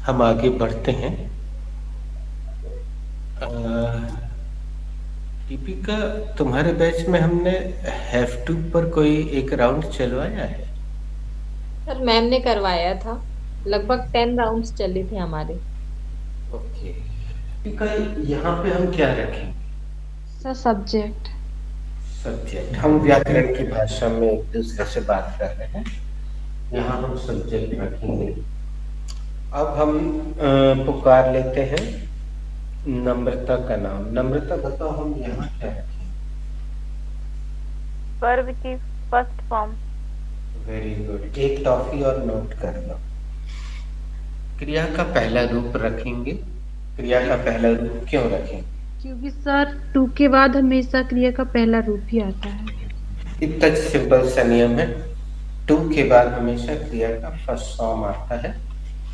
हम आगे बढ़ते हैं। दीपिका, तुम्हारे बैच में हमने हैव टू पर कोई एक राउंड चलवाया है? सर मैम ने करवाया था। लगभग 10 राउंड्स चले थे हमारे। ओके दीपिका, यहाँ पे हम क्या रखेंगे? Sir subject. सब्जेक्ट। हम व्याकरण की भाषा में एक दूसरे से बात कर रहे हैं। यहाँ हम सब्जेक्ट रखेंगे। अब हम पुकार लेते हैं नम्रता का नाम। नम्रता बताओ, हम यहाँ क्या रखें? वर्ब की फर्स्ट फॉर्म। Very good. एक टॉफी और नोट कर लो। क्रिया का पहला रूप रखेंगे। क्रिया का पहला रूप क्यों रखें? क्योंकि सर टू के बाद हमेशा क्रिया का पहला रूप ही आता है। इतना सिंपल सा नियम है। टू के बाद हमेशा क्रिया का फर्स्ट फॉर्म आता है।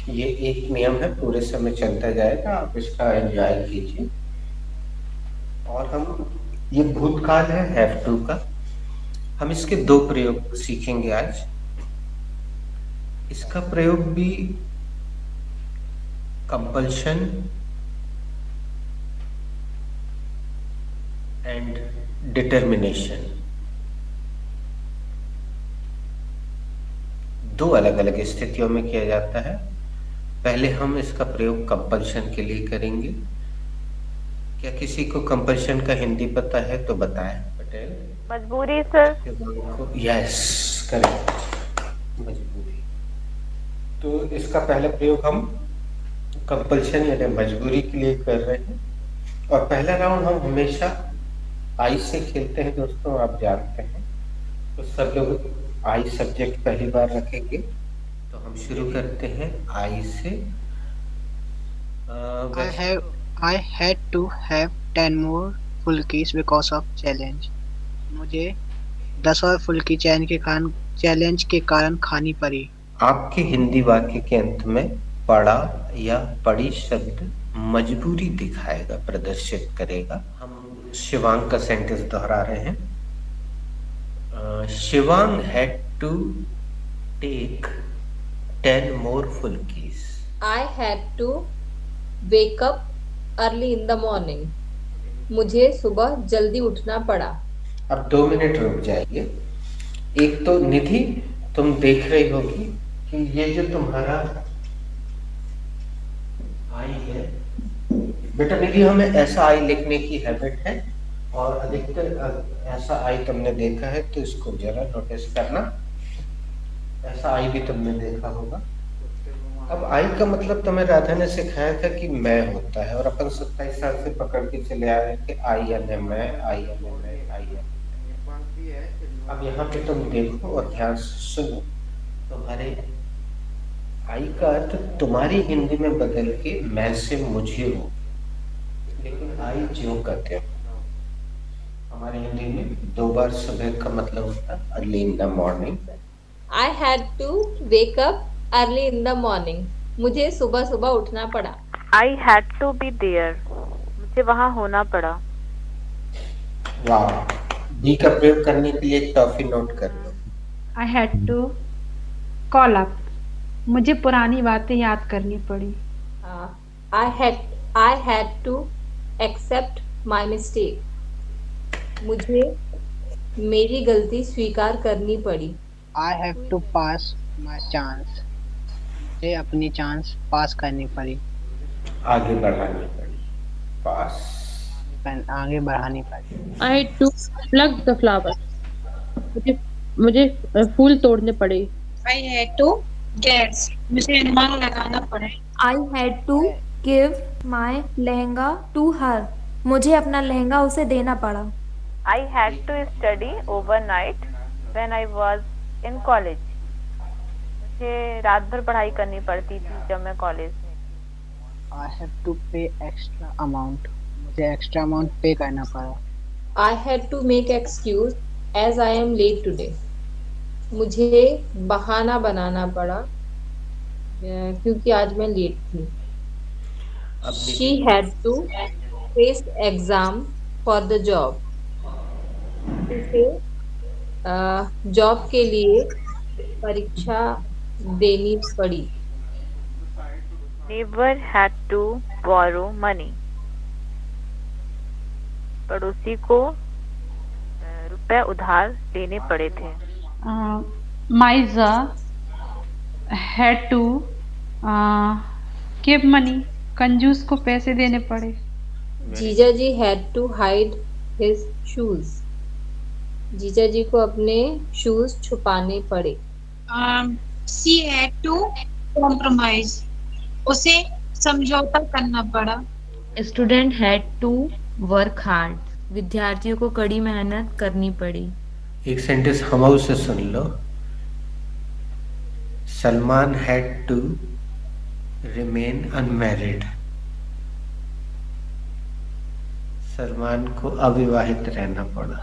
ये एक नियम है, पूरे समय चलता जाएगा, आप इसका एंजॉय कीजिए। और हम, ये भूतकाल है हैव टू का। हम इसके दो प्रयोग सीखेंगे आज। इसका प्रयोग भी कंपल्शन एंड डिटर्मिनेशन, दो अलग अलग स्थितियों में किया जाता है। पहले हम इसका प्रयोग कंपल्शन के लिए करेंगे। क्या किसी को कंपल्शन का हिंदी पता है तो बताएं। पटेल? मजबूरी सर। यस, करेक्ट, मजबूरी। तो इसका पहला प्रयोग हम कंपल्शन यानी मजबूरी के लिए कर रहे हैं। और पहला राउंड हम हमेशा आई से खेलते हैं दोस्तों, आप जानते हैं। तो सब लोग आई सब्जेक्ट पहली बार रखेंगे। तो हम शुरू करते हैं आई से। I had to have 10 more फुल्कीज because of challenge. मुझे 10 और फुल्की चैलेंज के कारण खानी पड़ी। आपके हिंदी वाक्य के अंत में पड़ा या पड़ी शब्द मजबूरी दिखाएगा, प्रदर्शित करेगा। हम शिवांग का सेंटेंस दोहरा रहे हैं। Shivang had to take 10 more फुल्कीज। I had to wake up early in the morning. मुझे सुबह जल्दी उठना पड़ा। अब 2 मिनट रुक जाइए। एक तो निधि, तुम देख रही होगी कि ये जो तुम्हारा आई है, बेटा निधि, हमें ऐसा आई लिखने की हैबिट है और अधिकतर ऐसा आई तुमने देखा है, तो इसको जरा नोटिस करना। ऐसा आई भी तुमने देखा होगा। अब आई का मतलब तुम्हें राधा ने सिखाया था कि मैं होता है, और अपन 27 साल से पकड़ के चले आ रहे हैं कि आई यानी मैं, आई यानी मैं, आई यानी मैं। अब यहाँ पे तुम देखो और ध्यान से सुनो। तुम्हारे आई का अर्थ तुम्हारी हिंदी में बदल के मैं से मुझे हो, लेकिन आई ज्यों कहते हो। हमारी हिंदी में 2 बार सुबह का मतलब होता है early in the morning. I had to wake up early in the morning. मुझे सुबह सुबह उठना पड़ा। I had to be there. मुझे वहाँ होना पड़ा। वाह। बी का प्रयोग करने के लिए एक टॉफी नोट कर लो। I had to call up. मुझे पुरानी बातें याद करनी पड़ी। I had to accept my mistake. मुझे मेरी गलती स्वीकार करनी पड़ी। I have to pass my chance. मुझे अपनी चांस पास करनी पड़ी। आगे बढ़ानी पड़ी। पास। आगे बढ़ानी पड़ी। I had to pluck the flowers. मुझे मुझे फूल तोड़ने पड़े। I had to guess. मुझे अनुमान लगाना पड़ा। I had to give my lehenga to her. मुझे अपना लहंगा उसे देना पड़ा। I had to study overnight when I was in college. मुझे रात भर पढ़ाई करनी पड़ती थी जब मैं कॉलेज में थी। I have to pay extra amount. मुझे एक्स्ट्रा अमाउंट पे करना पड़ा। I had to make excuse as I am late today. मुझे बहाना बनाना पड़ा क्योंकि आज मैं लेट थी। She had to face exam for the job. उसे जॉब के लिए परीक्षा देनी पड़ी। neighbor had to borrow money. पड़ोसी को रुपए उधार लेने पड़े थे. Miser had to give money. कंजूस को पैसे देने पड़े. जीजा जी had to hide his shoes. जीजा जी को अपने शूज छुपाने पड़े. She had to compromise. उसे समझौता करना पड़ा. Student had to work hard. विद्यार्थियों को कड़ी मेहनत करनी पड़ी. एक सेंटेंस हम से सुन लो. Salman had to remain unmarried. Salman को अविवाहित रहना पड़ा.